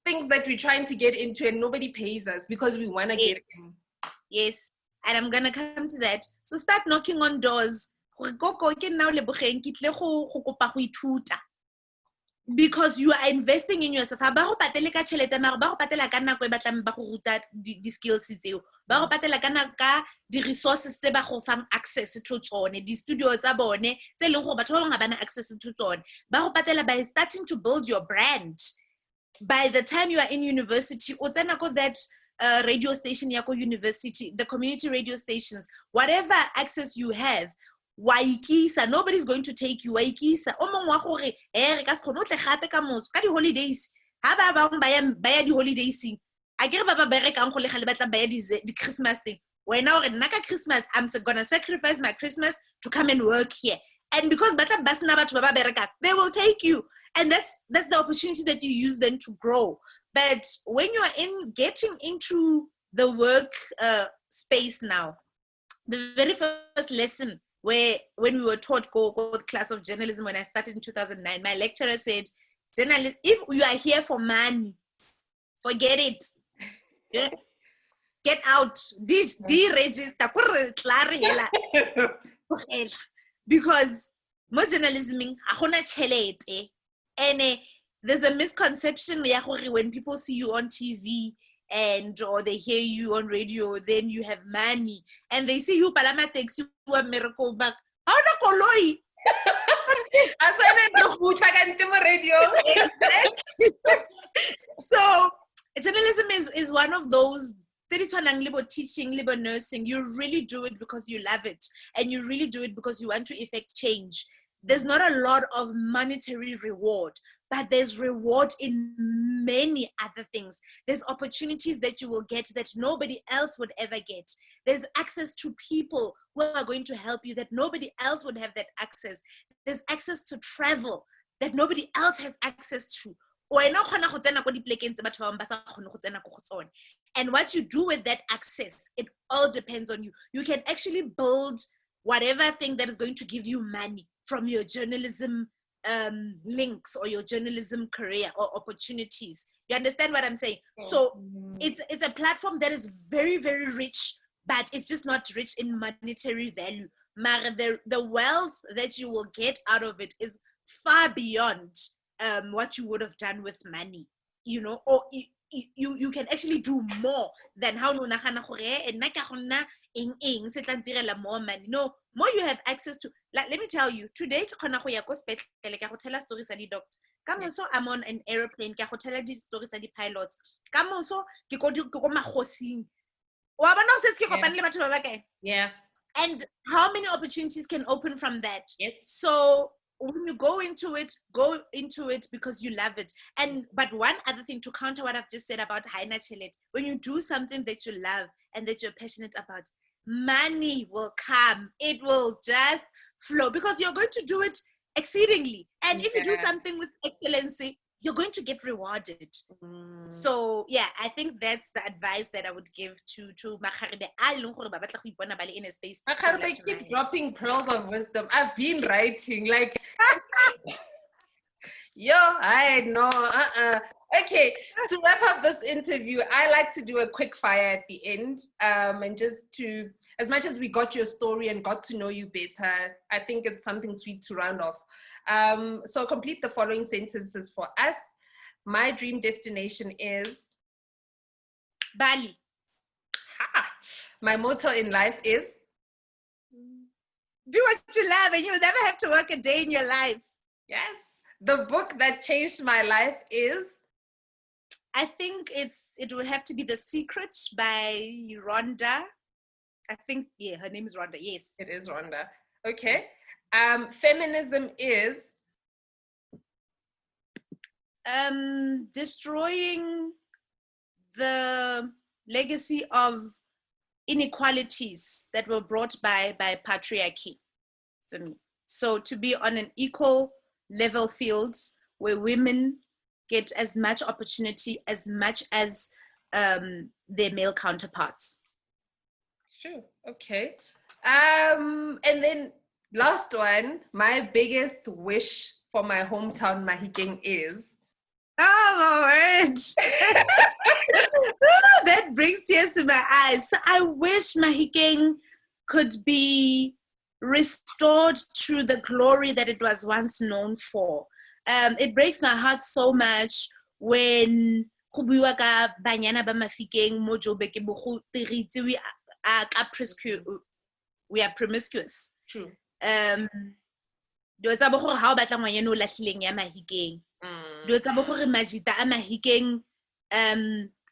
things that we're trying to get into and nobody pays us because we want to get in. Yes, and I'm gonna come to that. So start knocking on doors. Because you are investing in yourself. Ba go patele ka tšhelete mara ba go patela ka nako e batlang ba go ruta di skills tseo, ba go patela ka di resources tse ba go fang access to tsone, di studio tsa bone tse leng gore batho ba bangwe ba na access to tsone, ba go patela by starting to build your brand. By the time you are in university, o tsena ko that radio station ya ko university, the community radio stations, whatever access you have, waikisa, nobody's going to take you. Waikisa o mong wa gore re ka se khone o tle gape ka motho ka di holidays ha ba bang ba ya di holidays a ke re ba ba berekang go le gale batla ba ya di Christmas thing. Wena gore nna ka Christmas I'm gonna sacrifice my Christmas to come and work here, and because batla ba sna batho ba ba bereka, they will take you, and that's the opportunity that you use then to grow. But when you are getting into the work space now, the very first lesson when we were taught go the class of journalism when I started in 2009, my lecturer said, if you are here for money, forget it. Get out. De-register. Because most journalism, and there's a misconception when people see you on TV or they hear you on radio, then you have money, and they see you palama taxi wa miracle back. How na koloi? So journalism is one of those teaching, nursing. You really do it because you love it, and you really do it because you want to effect change. There's not a lot of monetary reward, but there's reward in many other things. There's opportunities that you will get that nobody else would ever get. There's access to people who are going to help you that nobody else would have that access. There's access to travel that nobody else has access to. And what you do with that access, it all depends on you. You can actually build whatever thing that is going to give you money from your journalism links or your journalism career or opportunities. You understand what I'm saying? So it's a platform that is very, very rich, but it's just not rich in monetary value. The wealth that you will get out of it is far beyond what you would have done with money, or you can actually do more than how more money. No, more you have access to. Like, let me tell you, today I'm on an airplane, stories of the pilots. Yeah. And how many opportunities can open from that? Yes. So when you go into it because you love it. But one other thing to counter what I've just said about Haina Chelet, when you do something that you love and that you're passionate about, money will come. It will just flow because you're going to do it exceedingly. And if you do something with excellency, you're going to get rewarded. So yeah, I think that's the advice that I would give to Makgarebe. In a space. Makgarebe, keep dropping pearls of wisdom. I've been writing like, yo, I know. Okay, to wrap up this interview, I like to do a quick fire at the end, and just to, as much as we got your story and got to know you better, I think it's something sweet to round off. So complete the following sentences for us. My dream destination is Bali. Ha! My motto in life is do what you love and you'll never have to work a day in your life. Yes. The book that changed my life is, I think it would have to be The Secret by Rhonda. I think, yeah, her name is Rhonda. Yes. It is Rhonda. Okay. Feminism is destroying the legacy of inequalities that were brought by patriarchy for me. So to be on an equal level field where women get as much opportunity as much as their male counterparts. Sure. Okay. And then last one, my biggest wish for my hometown Mahikeng is. Oh my word. That brings tears to my eyes. So I wish Mahikeng could be restored to the glory that it was once known for. It breaks my heart so much when we are promiscuous. True.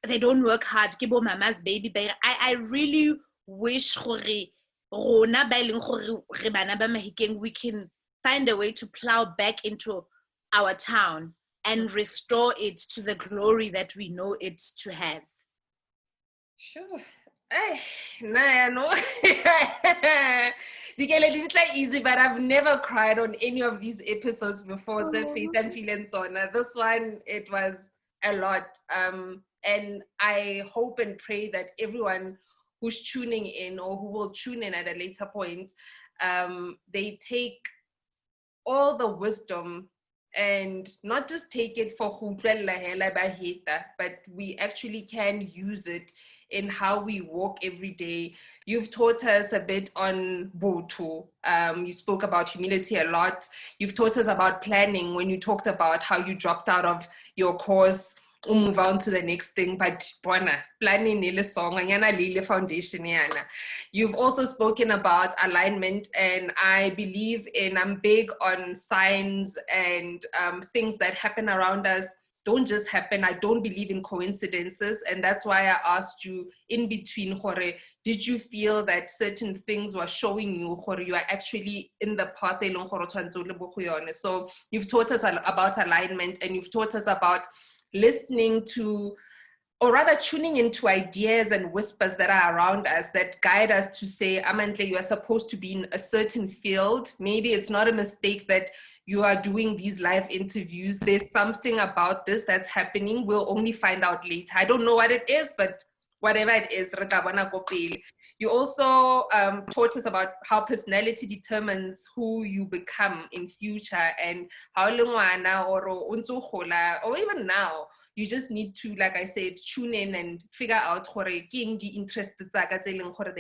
They don't work hard. Mama's baby. I really wish we can find a way to plow back into our town and restore it to the glory that we know it to have. Sure. Nah, no. It's easy, but I've never cried on any of these episodes before. This one, it was a lot. And I hope and pray that everyone who's tuning in or who will tune in at a later point, they take all the wisdom and not just take it for but we actually can use it in how we walk every day. You've taught us a bit on Botu. You spoke about humility a lot. You've taught us about planning when you talked about how you dropped out of your course, move on to the next thing, but planning nile song lile foundation yana. You've also spoken about alignment, and I believe I'm big on signs and things that happen around us don't just happen. I don't believe in coincidences, and that's why I asked you in between, did you feel that certain things were showing you you are actually in the path? So you've taught us about alignment, and you've taught us about listening to, or rather tuning into ideas and whispers that are around us that guide us to say, Amantle, you are supposed to be in a certain field. Maybe it's not a mistake that you are doing these live interviews. There's something about this that's happening. We'll only find out later. I don't know what it is, but whatever it is, you also taught us about how personality determines who you become in future, and how or even now, you just need to, like I said, tune in and figure out they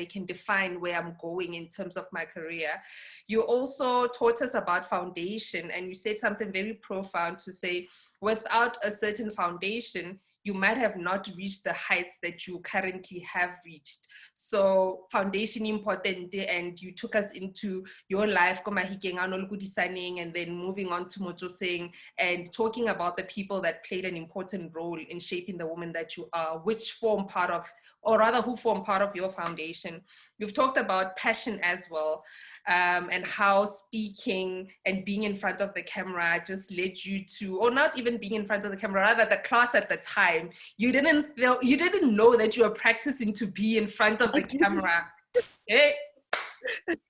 can define where I'm going in terms of my career. You also taught us about foundation, and you said something very profound to say, without a certain foundation, you might have not reached the heights that you currently have reached. So foundation important, and you took us into your life, and then moving on to Motoseng and talking about the people that played an important role in shaping the woman that you are, which form part of, or rather who form part of your foundation. You've talked about passion as well, and how speaking and being in front of the camera just led you to, or not even being in front of the camera, rather the class at the time, you didn't know that you were practicing to be in front of the camera.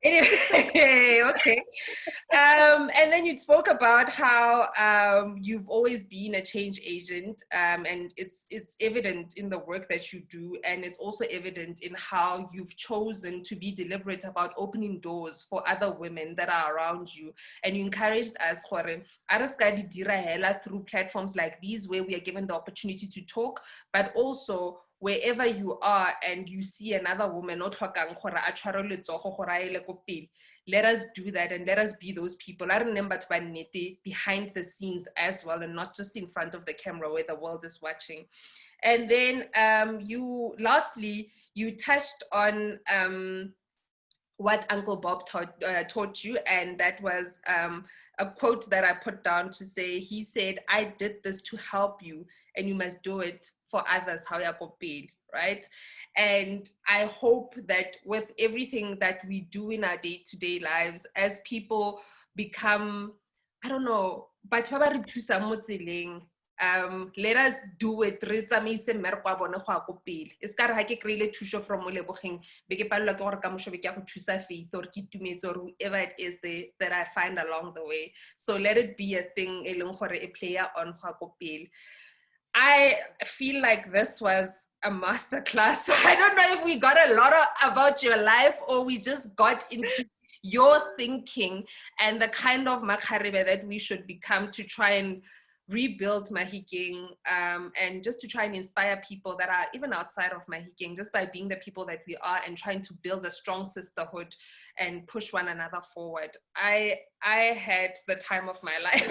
Anyway, okay. And then you spoke about how you've always been a change agent, and it's evident in the work that you do, and it's also evident in how you've chosen to be deliberate about opening doors for other women that are around you. And you encouraged us through platforms like these, where we are given the opportunity to talk, but also wherever you are and you see another woman, let us do that, and let us be those people. I remember behind the scenes as well, and not just in front of the camera where the world is watching. And then lastly, you touched on what Uncle Bob taught you, and that was a quote that I put down to say, he said, "I did this to help you, and you must do it for others, right?" And I hope that with everything that we do in our day-to-day lives, as people become, I don't know, but let us do it. Re tsamaise mmereko wa bone go ya ko pele. E se ka re ha ke kry-ile thuso from Olebogeng, be ke palelwa ke gore ka moso be ke ya go thusa Faith, or ke itumetse, or whoever it is that I find along the way. So let it be a thing e leng gore e playa on go ya ko pele. I feel like this was a masterclass. I don't know if we got a lot about your life, or we just got into your thinking and the kind of Makgarebe that we should become to try and rebuild Mahikeng, and just to try and inspire people that are even outside of Mahikeng, just by being the people that we are and trying to build a strong sisterhood and push one another forward. I had the time of my life.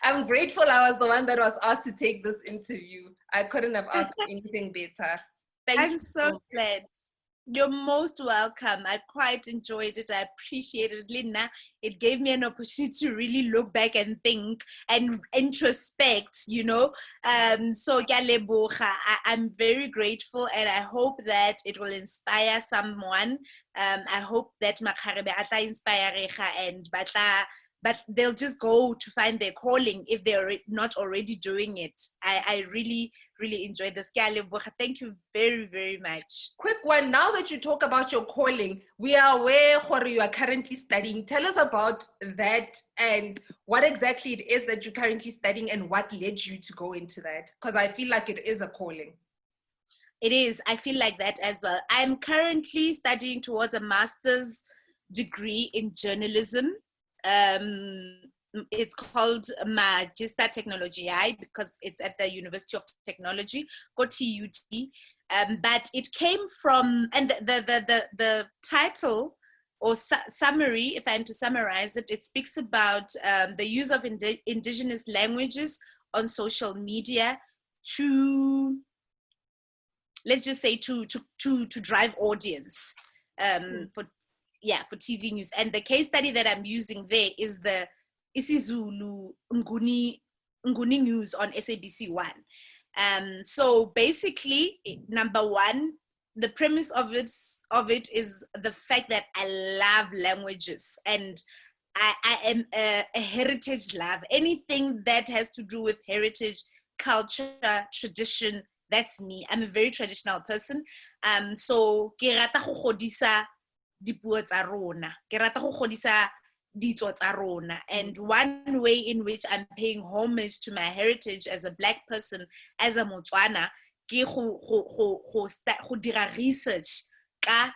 I'm grateful I was the one that was asked to take this interview. I couldn't have asked for anything better. I'm so glad. You're most welcome. I quite enjoyed it. I appreciated it, Lina. It gave me an opportunity to really look back and think and introspect, you know. So I'm very grateful, and I hope that it will inspire someone. I hope that Makgarebe ata inspire and but they'll just go to find their calling if they're not already doing it. I really enjoyed this. Thank you very, very much. Quick one, now that you talk about your calling, we are aware what you are currently studying. Tell us about that and what exactly it is that you're currently studying and what led you to go into that. Because I feel like it is a calling. It is. I feel like that as well. I'm currently studying towards a master's degree in journalism. It's called Magister Technologiae because it's at the University of Technology, TUT. But it came from, and the title or summary, if I'm to summarize it, it speaks about the use of indigenous languages on social media to, let's just say, to drive audience for TV news. And the case study that I'm using there is the isiZulu Nguni News on SABC 1. So basically, number one, the premise of it is the fact that I love languages, and I am a heritage lover. Anything that has to do with heritage, culture, tradition, that's me. I'm a very traditional person. So ke rata go godisa dipuo tsa rona, ke rata go godisa ditso tsa rona. And one way in which I'm paying homage to my heritage as a Black person, as a Motswana, ke go dira research ka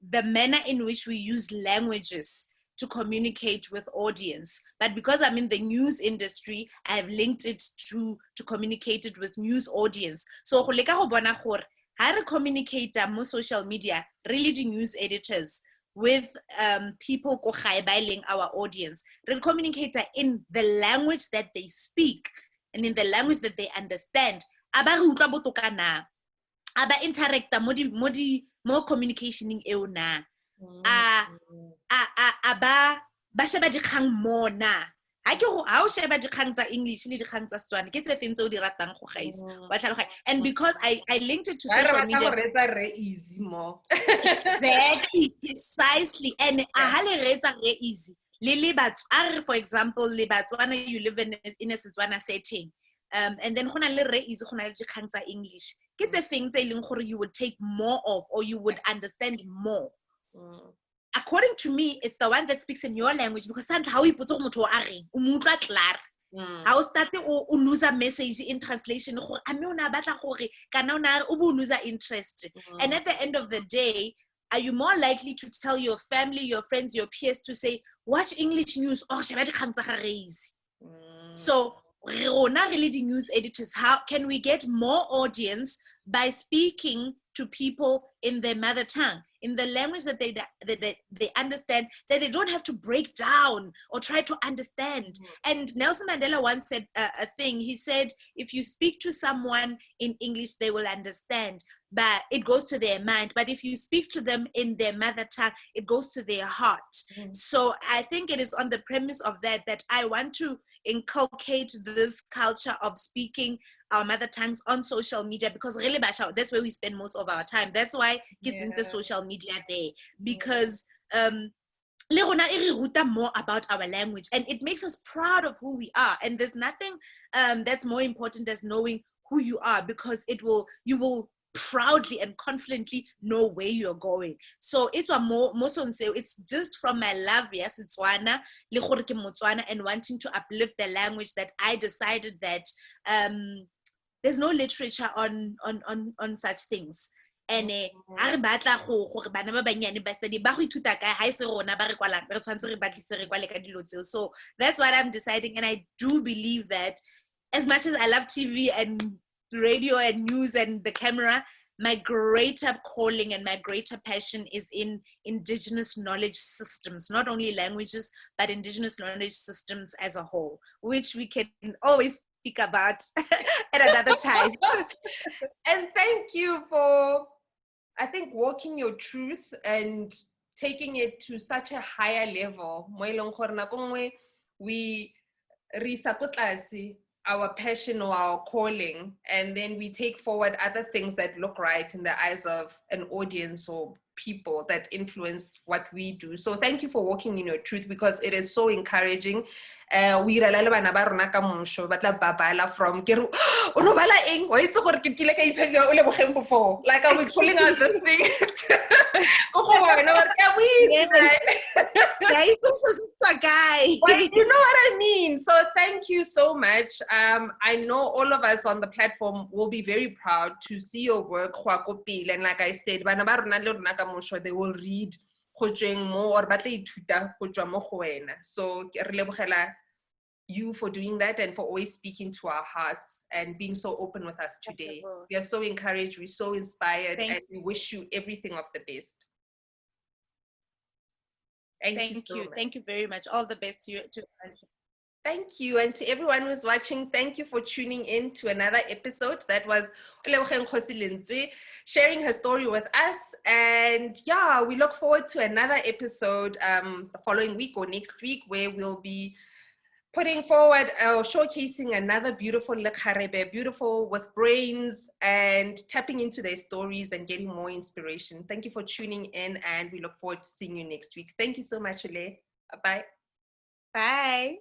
the manner in which we use languages to communicate with audience. But because I'm in the news industry, I have linked it to communicate it with news audience. So go leka go bona gore ha re communicate mo social media, really the news editors, with people ko gae bailing our audience, re communicate in the language that they speak and in the language that they understand. a ba re utlwa botoka na, a ba interacta mo communicationing eo na, a ba sheba dikgang mo na. Ha ke go ha o sheba dikgang tsa English le dikgang tsa Setswana ke tse feng tse o di ratang go gaisa wa tlhaloganya. And because I linked it to social media, easy more. exactly, precisely. And a ha le reetsa re easy le batsware, for example, le Batswana, you live in a Setswana setting, and then gona le re easy gona le dikgang tsa English ke tse feng tse leng gore you would take more of or you would understand more. According to me, it's the one that speaks in your language, because how you put motho a reng o mo utlwa klar. How start o lose a message in translation gore a me ona batla gore kana ona o bo lose interest. And at the end of the day, are you more likely to tell your family, your friends, your peers to say watch English news or sheba dikgang tsa ga easy? So rona really the news editors, how can we get more audience by speaking to people in their mother tongue, in the language that they understand, that they don't have to break down or try to understand. And Nelson Mandela once said a thing. He said, if you speak to someone in English, they will understand, but it goes to their mind. But if you speak to them in their mother tongue, it goes to their heart. So I think it is on the premise of that I want to inculcate this culture of speaking our mother tongues on social media, because really that's where we spend most of our time. That's why kids into social media there, because le rona e re ruta more about our language, and it makes us proud of who we are. And there's nothing that's more important as knowing who you are, because you will proudly and confidently know where you're going. So it's it's just from my love, yes, Setswana, le gore ke Motswana, and wanting to uplift the language, that I decided that there's no literature on such things. And ha re batla gore bana ba banyane ba study ba go ithuta ka ha ise rona ba re kwalang re tshwantse re batlise re kwale ka dilo tseo. So that's what I'm deciding, and I do believe that as much as I love TV and radio and news and the camera, my greater calling and my greater passion is in indigenous knowledge systems, not only languages, but indigenous knowledge systems as a whole, which we can always speak about at another time. And thank you for, I think, walking your truth and taking it to such a higher level. We our passion or our calling, and then we take forward other things that look right in the eyes of an audience or people that influence what we do. So thank you for walking in your truth, because it is so encouraging. We rela bana ba rona ka mosho ba tla babala from ke o no bala eng wa itse gore ke tile ka interview Olebogeng before, like I was pulling out this thing go go wena ba ke guy. Well, you know what I mean. So thank you so much. I know all of us on the platform will be very proud to see your work, and like I said, they will read more or so you for doing that and for always speaking to our hearts and being so open with us today. We are so encouraged, we're so inspired, and we wish you everything of the best. Thank you. Thank you very much. All the best to you. Thank you. And to everyone who's watching, thank you for tuning in to another episode. That was Olebogeng Kgosilentswe sharing her story with us. And yeah, we look forward to another episode the following week or next week, where we'll be putting forward or showcasing another beautiful Makgarebe, beautiful with brains, and tapping into their stories and getting more inspiration. Thank you for tuning in, and we look forward to seeing you next week. Thank you so much, Ole. Bye-bye. Bye.